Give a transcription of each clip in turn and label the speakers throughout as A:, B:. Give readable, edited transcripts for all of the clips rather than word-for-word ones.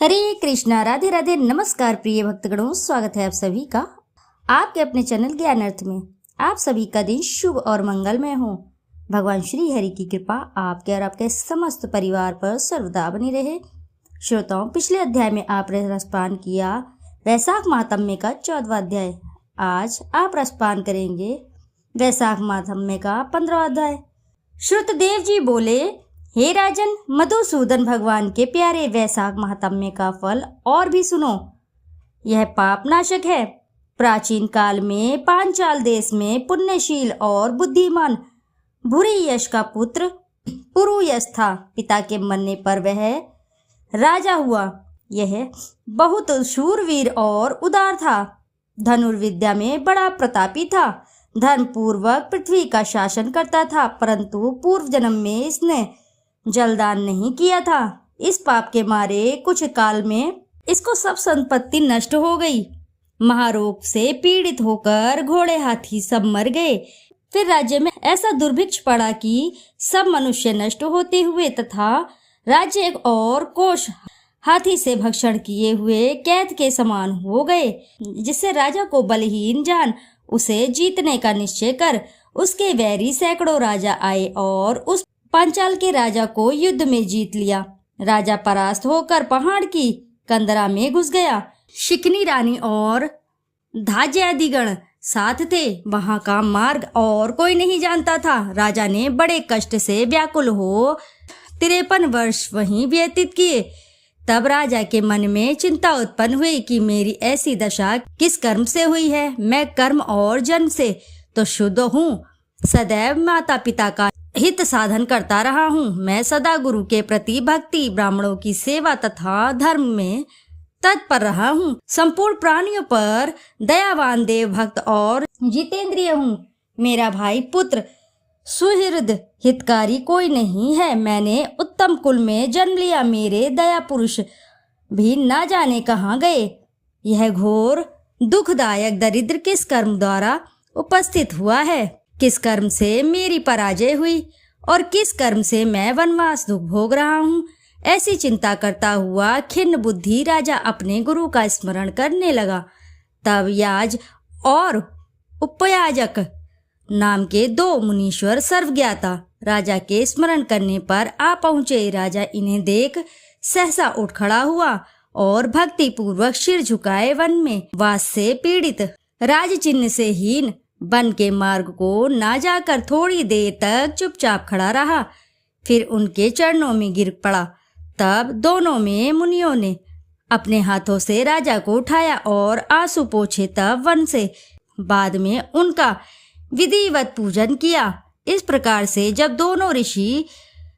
A: हरे कृष्णा, राधे राधे, नमस्कार प्रिय भक्तगणों, स्वागत है आप सभी का आपके अपने चैनल ज्ञान अर्थ में। आप सभी का दिन शुभ और मंगलमय हो। भगवान श्री हरि की कृपा आपके और आपके समस्त परिवार पर सर्वदा बनी रहे। श्रोताओं, पिछले अध्याय में आप रसपान किया वैशाख महात्म्य का 14वां अध्याय। आज आप रसपान करेंगे वैशाख महात्म्य का 15वां अध्याय। श्रुतदेव जी बोले, हे राजन, मधुसूदन भगवान के प्यारे वैशाख महात्म्य का फल और भी सुनो। यह पाप नाशक है। प्राचीन काल में पांचाल देश में पुण्यशील और बुद्धिमान भूरियश का पुत्र पुरुयश था। पिता के मरने पर वह राजा हुआ। यह बहुत शूरवीर और उदार था। धनुर्विद्या में बड़ा प्रतापी था। धर्म पूर्वक पृथ्वी का शासन करता था, परंतु पूर्व जन्म में इसने जलदान नहीं किया था। इस पाप के मारे कुछ काल में इसको सब संपत्ति नष्ट हो गई। महारोग से पीड़ित होकर घोड़े हाथी सब मर गए। फिर राज्य में ऐसा दुर्भिक्ष पड़ा कि सब मनुष्य नष्ट होते हुए तथा राज्य एक और कोष हाथी से भक्षण किए हुए कैद के समान हो गए। जिससे राजा को बलहीन जान उसे जीतने का निश्चय कर उसके वैरी सैकड़ों राजा आए और उस पांचाल के राजा को युद्ध में जीत लिया। राजा परास्त होकर पहाड़ की कंदरा में घुस गया। शिकनी रानी और धाज्यादिगण साथ थे। वहां का मार्ग और कोई नहीं जानता था। राजा ने बड़े कष्ट से व्याकुल हो 53 वर्ष वहीं व्यतीत किए। तब राजा के मन में चिंता उत्पन्न हुई कि मेरी ऐसी दशा किस कर्म से हुई है। मैं कर्म और जन्म से तो शुद्ध हूँ। सदैव माता पिता का हित साधन करता रहा हूँ। मैं सदा गुरु के प्रति भक्ति, ब्राह्मणों की सेवा तथा धर्म में तत्पर रहा हूँ। संपूर्ण प्राणियों पर दयावान, देव भक्त और जितेंद्रिय हूँ। मेरा भाई पुत्र सुहृद हितकारी कोई नहीं है। मैंने उत्तम कुल में जन्म लिया। मेरे दया पुरुष भी न जाने कहाँ गए। यह घोर दुखदायक दरिद्र किस कर्म द्वारा उपस्थित हुआ है? किस कर्म से मेरी पराजय हुई और किस कर्म से मैं वनवास दुख भोग रहा हूँ? ऐसी चिंता करता हुआ खिन्न बुद्धि राजा अपने गुरु का स्मरण करने लगा। तब याज और उपयाजक नाम के 2 मुनीश्वर सर्वज्ञाता राजा के स्मरण करने पर आ पहुँचे। राजा इन्हें देख सहसा उठ खड़ा हुआ और भक्ति पूर्वक सिर झुकाए वन में वास से पीड़ित राज चिन्ह से हीन वन के मार्ग को ना जाकर थोड़ी देर तक चुपचाप खड़ा रहा। फिर उनके चरणों में गिर पड़ा। तब दोनों में मुनियों ने अपने हाथों से राजा को उठाया और आंसू पोंछे। तब वन से बाद में उनका विधिवत पूजन किया। इस प्रकार से जब दोनों ऋषि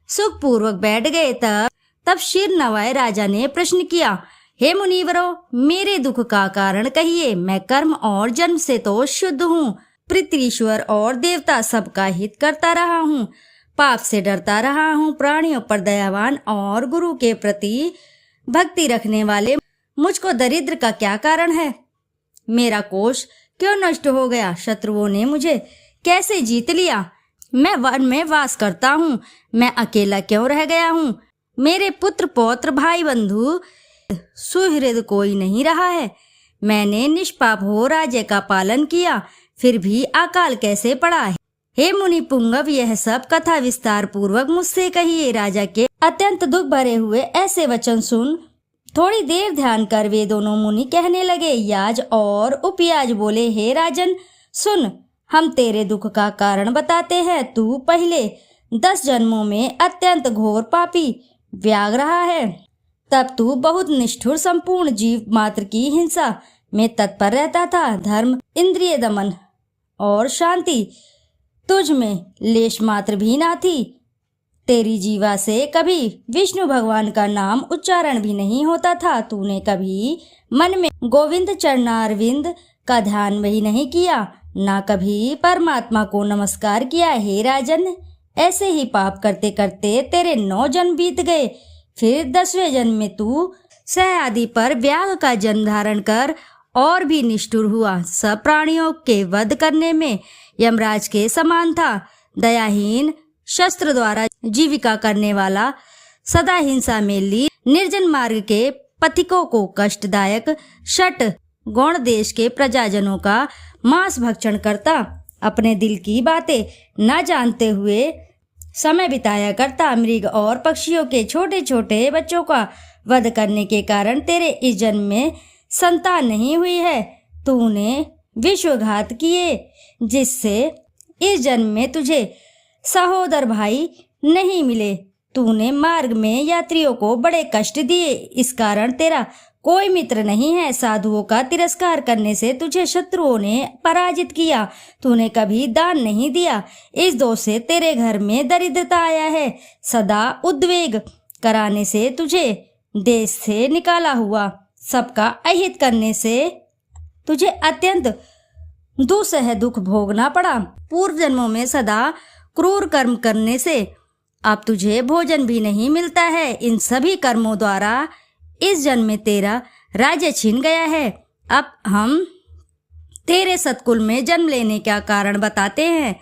A: सुखपूर्वक बैठ गए तब सिर नवाए राजा ने प्रश्न किया, हे मुनिवरों, मेरे दुख का कारण कहिए। मैं कर्म और जन्म से तो शुद्ध हूँ। पृथ्वीश्वर और देवता सबका हित करता रहा हूँ। पाप से डरता रहा हूँ। प्राणियों पर दयावान और गुरु के प्रति भक्ति रखने वाले मुझको दरिद्र का क्या कारण है? मेरा कोष क्यों नष्ट हो गया? शत्रुओं ने मुझे कैसे जीत लिया? मैं वन में वास करता हूँ। मैं अकेला क्यों रह गया हूँ? मेरे पुत्र पौत्र भाई बंधु सुहृद कोई नहीं रहा है। मैंने निष्पाप हो राज्य का पालन किया, फिर भी अकाल कैसे पड़ा है? हे मुनि पुंगव, यह सब कथा विस्तार पूर्वक मुझसे कहिए। राजा के अत्यंत दुख भरे हुए ऐसे वचन सुन थोड़ी देर ध्यान कर वे दोनों मुनि कहने लगे। याज और उपयाज बोले, हे राजन सुन, हम तेरे दुख का कारण बताते हैं। तू पहले 10 जन्मों में अत्यंत घोर पापी व्याग रहा है। तब तू बहुत निष्ठुर संपूर्ण जीव मात्र की हिंसा में तत्पर रहता था। धर्म, इंद्रिय दमन और शांति तुझ में लेश मात्र भी ना थी। तेरी जीवा से कभी विष्णु भगवान का नाम उच्चारण भी नहीं होता था। तूने कभी मन में गोविंद चरणारविंद का ध्यान भी नहीं किया, ना कभी परमात्मा को नमस्कार किया। हे राजन, ऐसे ही पाप करते करते तेरे 9 जन्म बीत गए। फिर 10वें जन्म में तू सह आदि पर व्याघ का जन्म धारण कर और भी निष्ठुर हुआ। सब प्राणियों के वध करने में यमराज के समान था। दयाहीन, शस्त्र द्वारा जीविका करने वाला, सदा हिंसा में लीन, निर्जन मार्ग के पथिकों को कष्टदायक षट गौण देश के प्रजाजनों का मांस भक्षण करता, अपने दिल की बातें न जानते हुए समय बिताया करता, मृग और पक्षियों के छोटे छोटे बच्चों का वध करने के कारण तेरे इस जन्म में संतान नहीं हुई है। तूने विश्वघात किए, जिससे इस जन्म में तुझे सहोदर भाई नहीं मिले। तूने मार्ग में यात्रियों को बड़े कष्ट दिए, इस कारण तेरा कोई मित्र नहीं है। साधुओं का तिरस्कार करने से तुझे शत्रुओं ने पराजित किया। तूने कभी दान नहीं दिया, इस दोष से तेरे घर में दरिद्रता आया है। सदा उद्वेग कराने से तुझे देश से निकाला हुआ, सबका अहित करने से तुझे अत्यंत दुसह दुख भोगना पड़ा। पूर्व जन्मों में सदा क्रूर कर्म करने से अब तुझे भोजन भी नहीं मिलता है। इन सभी कर्मों द्वारा इस जन्म में तेरा राज्य छीन गया है। अब हम तेरे सतकुल में जन्म लेने का कारण बताते हैं।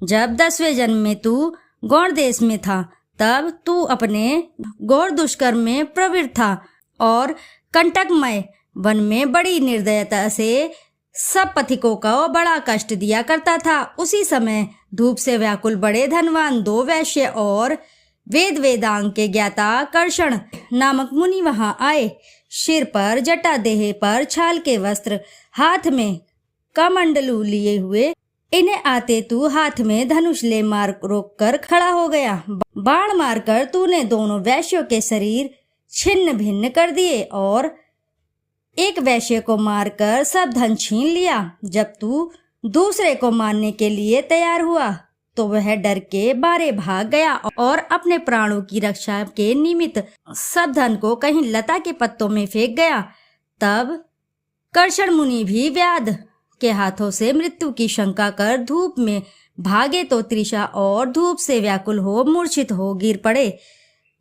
A: जब 10वें जन्म में तू गौड़ देश में था, तब तू अपने गौर दुष्कर्म में प्रवृत्त था और कंटकमय वन में बड़ी निर्दयता से सब पथिकों को बड़ा कष्ट दिया करता था। उसी समय धूप से व्याकुल बड़े धनवान 2 वैश्य और वेदांग के ज्ञाता कर्षण नामक मुनि वहां आए। सिर पर जटा, देह पर छाल के वस्त्र, हाथ में कमंडलू लिए हुए इन्हें आते तू हाथ में धनुष ले मार रोक कर खड़ा हो गया। बाण मारकर तूने दोनों वैश्यों के शरीर छिन्न भिन्न कर दिए और एक वैश्य को मारकर सब धन छीन लिया। जब तू दूसरे को मारने के लिए तैयार हुआ तो वह डर के मारे भाग गया और अपने प्राणों की रक्षा के निमित्त सब धन को कहीं लता के पत्तों में फेंक गया। तब कर्षण मुनि भी व्याध के हाथों से मृत्यु की शंका कर धूप में भागे तो तृषा और धूप से व्याकुल हो मूर्छित हो गिर पड़े।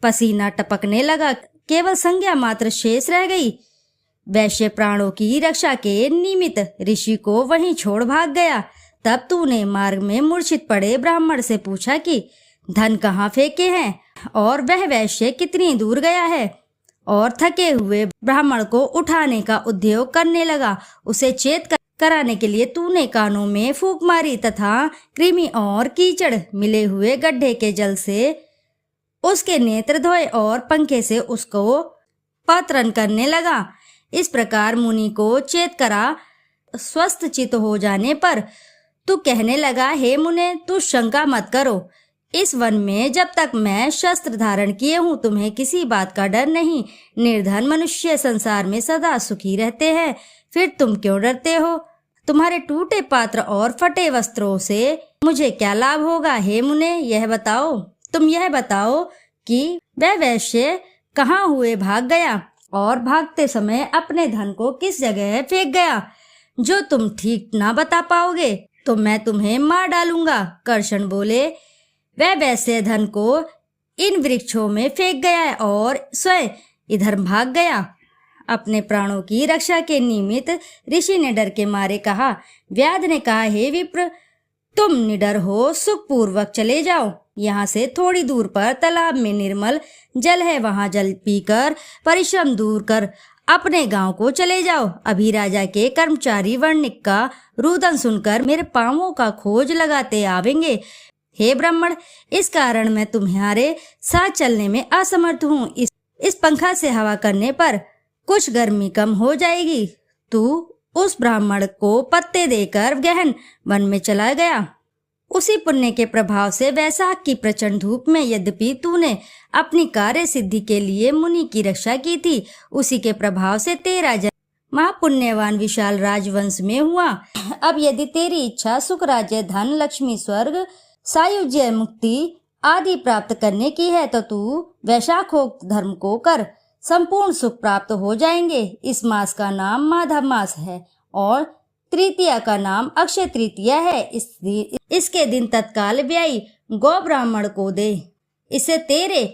A: पसीना टपकने लगा, केवल संज्ञा मात्र शेष रह गई। वैश्य प्राणों की रक्षा के निमित्त ऋषि को वहीं छोड़ भाग गया। तब तूने मार्ग में मूर्छित पड़े ब्राह्मण से पूछा कि धन कहाँ फेंके हैं और वह वैश्य कितनी दूर गया है, और थके हुए ब्राह्मण को उठाने का उद्योग करने लगा। उसे चेत कराने के लिए तूने कानों में फूंक मारी तथा कृमि और कीचड़ मिले हुए गड्ढे के जल से उसके नेत्र धोए और पंखे से उसको पात्रन करने लगा। इस प्रकार मुनि को चेत करा स्वस्थ चित्त हो जाने पर तू कहने लगा, हे मुने, तू शंका मत करो। इस वन में जब तक मैं शस्त्र धारण किए हूँ तुम्हें किसी बात का डर नहीं। निर्धन मनुष्य संसार में सदा सुखी रहते हैं, फिर तुम क्यों डरते हो? तुम्हारे टूटे पात्र और फटे वस्त्रों से मुझे क्या लाभ होगा? हे मुने, तुम यह बताओ कि वह वैश्य कहाँ हुए भाग गया और भागते समय अपने धन को किस जगह फेंक गया? जो तुम ठीक ना बता पाओगे तो मैं तुम्हें मार डालूंगा। कर्षण बोले, वह वैसे धन को इन वृक्षों में फेंक गया है और स्वयं इधर भाग गया। अपने प्राणों की रक्षा के निमित्त ऋषि ने डर के मारे कहा। व्याध ने कहा, हे विप्र, तुम निडर हो, सुखपूर्वक चले जाओ। यहाँ से थोड़ी दूर पर तालाब में निर्मल जल है, वहां जल पीकर परिश्रम दूर कर अपने गांव को चले जाओ। अभी राजा के कर्मचारी वर्णिक का रुदन सुनकर मेरे पांवों का खोज लगाते आवेंगे। हे ब्राह्मण, इस कारण मैं तुम्हारे साथ चलने में असमर्थ हूँ। इस पंखा से हवा करने पर कुछ गर्मी कम हो जाएगी। तू उस ब्राह्मण को पत्ते देकर गहन वन में चला गया। उसी पुण्य के प्रभाव से वैशाख की प्रचंड धूप में यद्यपि तूने अपनी कार्य सिद्धि के लिए मुनि की रक्षा की थी, उसी के प्रभाव से तेरा जन्म महापुण्यवान विशाल राजवंश में हुआ। अब यदि तेरी इच्छा सुख, राज्य, धन, लक्ष्मी, स्वर्ग, सायुज्य, मुक्ति आदि प्राप्त करने की है तो तू वैशाखोक्त धर्म को कर, संपूर्ण सुख प्राप्त हो जाएंगे। इस मास का नाम माधव मास है और तृतीया का नाम अक्षय तृतीया है। इसके दिन तत्काल व्ययी गौ ब्राह्मण को दे, इससे तेरे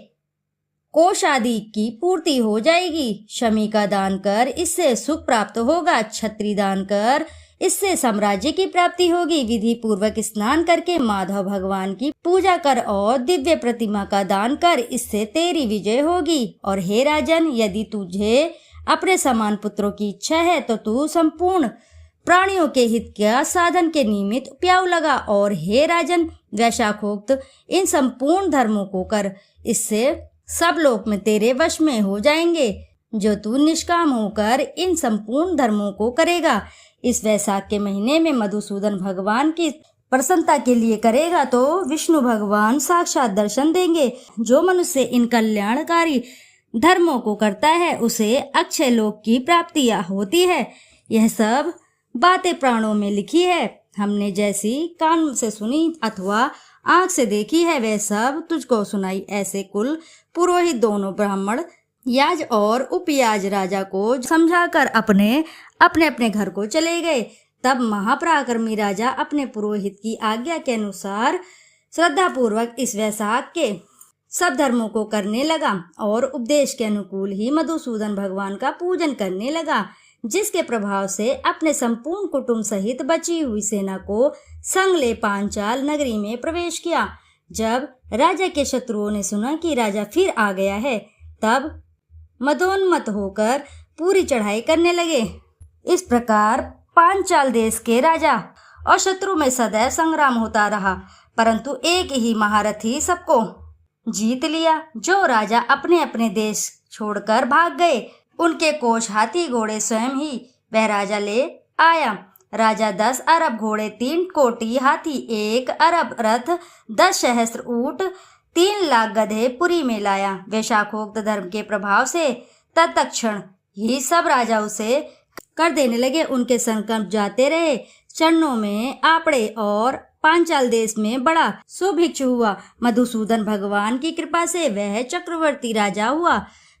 A: कोष आदि की पूर्ति हो जाएगी। शमी का दान कर, इससे सुख प्राप्त होगा। छत्री दान कर, इससे साम्राज्य की प्राप्ति होगी। विधि पूर्वक स्नान करके माधव भगवान की पूजा कर और दिव्य प्रतिमा का दान कर, इससे तेरी विजय होगी। और हे राजन, यदि तुझे अपने समान पुत्रों की इच्छा है तो तू संपूर्ण प्राणियों के हित का साधन के निमित्त उपाय लगा। और हे राजन, वैशाखोक्त इन संपूर्ण धर्मों को कर, इससे सब लोग में तेरे वश में हो जाएंगे। जो तू निष्काम होकर इन संपूर्ण धर्मों को करेगा, इस वैशाख के महीने में मधुसूदन भगवान की प्रसन्नता के लिए करेगा तो विष्णु भगवान साक्षात दर्शन देंगे। जो मनुष्य इन कल्याणकारी धर्मों को करता है उसे अक्षय लोक की प्राप्ति होती है। यह सब बातें प्राणों में लिखी है, हमने जैसी कान से सुनी अथवा आंख से देखी है वह सब तुझको सुनाई। ऐसे कुल पुरोहित दोनों ब्राह्मण, याज और उपयाज राजा को समझाकर अपने अपने घर को चले गए। तब महापराक्रमी राजा अपने पुरोहित की आज्ञा के अनुसार श्रद्धा पूर्वक इस वैशाख के सब धर्मों को करने लगा और उपदेश के अनुकूल ही मधुसूदन भगवान का पूजन करने लगा, जिसके प्रभाव से अपने संपूर्ण कुटुंब सहित बची हुई सेना को संग ले पांचाल नगरी में प्रवेश किया। जब राजा के शत्रुओं ने सुना कि राजा फिर आ गया है, तब मदोन्मत्त होकर पूरी चढ़ाई करने लगे। इस प्रकार पांचाल देश के राजा और शत्रु में सदैव संग्राम होता रहा, परंतु एक ही महारथी सबको जीत लिया। जो राजा अपने अपने देश छोड़कर भाग गए, उनके कोष हाथी घोड़े स्वयं ही वह राजा ले आया। राजा 10 अरब घोड़े, 3 कोटि हाथी, 1 अरब रथ, 10 सहस्त्र ऊंट, 3 लाख गधे पुरी में लाया। वैशाखोक्त धर्म के प्रभाव से तत्क्षण ही सब राजा उसे कर देने लगे। उनके संकल्प जाते रहे, चरणों में आपड़े और पांचाल देश में बड़ा सुभिक्षु हुआ। मधुसूदन भगवान की कृपा से वह चक्रवर्ती राजा हुआ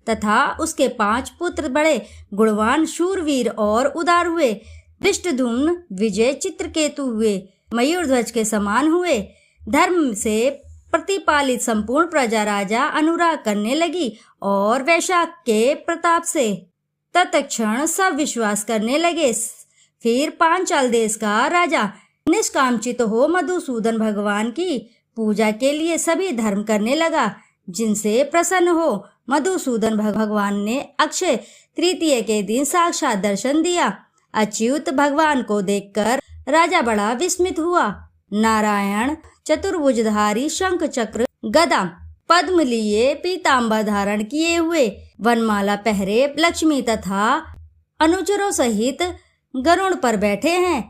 A: तथा उसके 5 पुत्र बड़े गुणवान, शूरवीर और उदार हुए। दृष्टद्युम्न, विजय, चित्रकेतु हुए, मयूरध्वज के समान हुए। धर्म से प्रतिपालित संपूर्ण प्रजा राजा अनुराग करने लगी और वैशाख के प्रताप से तत्क्षण सब विश्वास करने लगे। फिर पांचाल देश का राजा निष्कामचित हो मधुसूदन भगवान की पूजा के लिए सभी धर्म करने लगा, जिनसे प्रसन्न हो मधुसूदन भगवान ने अक्षय तृतीया के दिन साक्षात दर्शन दिया। अच्युत भगवान को देखकर राजा बड़ा विस्मित हुआ। नारायण चतुर्भुजधारी, शंख चक्र गदा पद्म लिए, पीताम्बर धारण किए हुए, वनमाला पहरे, लक्ष्मी तथा अनुचरों सहित गरुड़ पर बैठे हैं।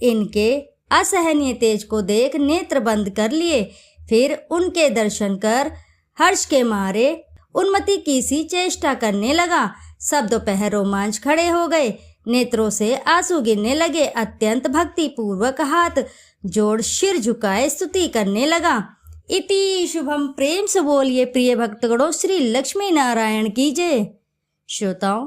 A: इनके असहनीय तेज को देख नेत्र बंद कर लिए। फिर उनके दर्शन कर हर्ष के मारे उन्मति की सी चेष्टा करने लगा। सब दोपहर रोमांच खड़े हो गए, नेत्रों से आंसू गिरने लगे। अत्यंत भक्ति पूर्वक हाथ जोड़ सिर झुकाए स्तुति करने लगा। इति शुभम। प्रेम से बोलिए प्रिय भक्तगणों, श्री लक्ष्मी नारायण की जय। श्रोताओं,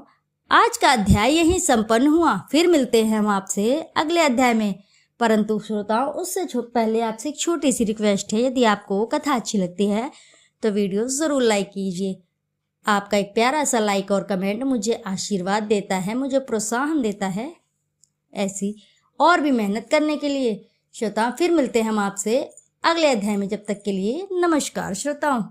A: आज का अध्याय यहीं संपन्न हुआ। फिर मिलते हैं हम आपसे अगले अध्याय में। परंतु श्रोताओं, उससे पहले आपसे एक छोटी सी रिक्वेस्ट है, यदि आपको कथा अच्छी लगती है तो वीडियो ज़रूर लाइक कीजिए। आपका एक प्यारा सा लाइक और कमेंट मुझे आशीर्वाद देता है, मुझे प्रोत्साहन देता है ऐसी और भी मेहनत करने के लिए। श्रोताओं, फिर मिलते हैं हम आपसे अगले अध्याय में। जब तक के लिए नमस्कार श्रोताओं।